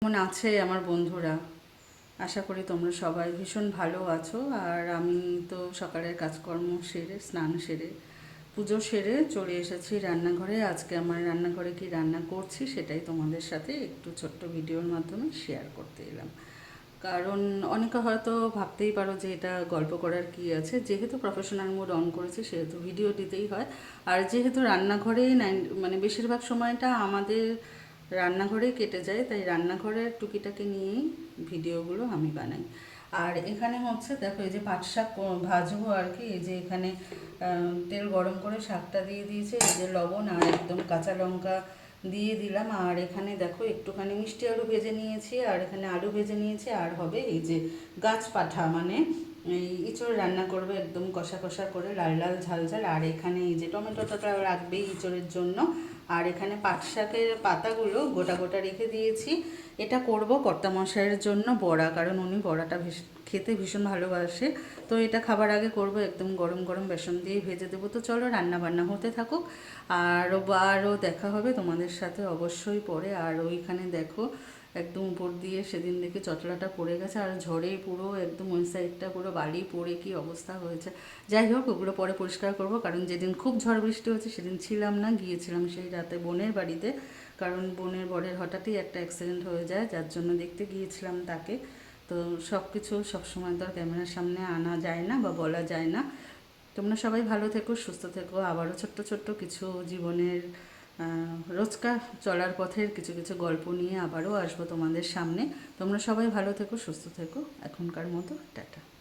কেমন আছে আমার বন্ধুরা? আশা করি তোমরা সবাই ভীষণ ভালো আছো। আর আমি তো সকালের কাজকর্ম সেরে, স্নান সেরে, পুজো সেরে চলে এসেছি রান্নাঘরে। আজকে আমার রান্নাঘরে কি রান্না করছি সেটাই তোমাদের সাথে একটু ছোট্ট ভিডিওর মাধ্যমে শেয়ার করতে এলাম। কারণ অনেকে হয়তো ভাবতেই পারো যে এটা গল্প করার কি আছে, যেহেতু প্রফেশনাল মোড অন করেছি সেহেতু ভিডিও দিতেই হয়। আর যেহেতু রান্নাঘরেই মানে বেশিরভাগ সময়টা আমাদের রান্নাঘরেই কেটে যায়, তাই রান্নাঘরের টুকিটাকি নিয়েই ভিডিওগুলো আমি বানাই। আর এখানে হচ্ছে দেখো, এই যে পাট শাক ভাজবো আর কি। এই যে এখানে তেল গরম করে শাকটা দিয়ে দিয়েছে, এই যে লবণ আর একদম কাঁচা লঙ্কা দিয়ে দিলাম। আর এখানে দেখো একটুখানি মিষ্টি আলু ভেজে নিয়েছি, আর এখানে আলু ভেজে নিয়েছি। আর হবে এই যে গাছ পাঠা, মানে এই ইঁচড় রান্না করবে একদম কষা কষা করে, লাল লাল ঝাল ঝাল। আর এখানে এই যে টমেটোটা রাখবেই ইঁচড়ের জন্য। আর এখানে পাট শাকের পাতাগুলো গোটা গোটা রেখে দিয়েছি। এটা করব কর্তামশাইয়ের জন্য বড়া, কারণ উনি বড়াটা খেতে ভীষণ ভালোবাসে। তো এটা খাবার আগে করব, একদম গরম গরম বেসন দিয়ে ভেজে দেবো। তো চলো রান্না বান্না হতে থাকুক। আরও দেখা হবে তোমাদের সাথে অবশ্যই পরে। আর ওইখানে দেখো একদম উপর দিয়ে সেদিন দেখে চটলাটা পড়ে গেছে, আর ঝড়ে পুরো একদম ওই সাইডটা পুরো বালি পড়ে কি অবস্থা হয়েছে। যাই হোক, ওগুলো পরে পরিষ্কার করব, কারণ যেদিন খুব ঝড় বৃষ্টি হয়েছে সেদিন ছিলাম না, গিয়েছিলাম সেই রাতে বোনের বাড়িতে। কারণ বোনের বরের হঠাৎই একটা অ্যাক্সিডেন্ট হয়ে যায়, যার জন্য দেখতে গিয়েছিলাম তাকে। তো সব কিছু সবসময় তো আর ক্যামেরার সামনে আনা যায় না বা বলা যায় না। তোমরা সবাই ভালো থেকো, সুস্থ থেকো। আবারও ছোট্ট ছোট্ট কিছু জীবনের রোজকার চলার পথের কিছু কিছু গল্প নিয়ে আবারও আসবো তোমাদের সামনে। তোমরা সবাই ভালো থেকো, সুস্থ থেকো। এখনকার মতো টাটা।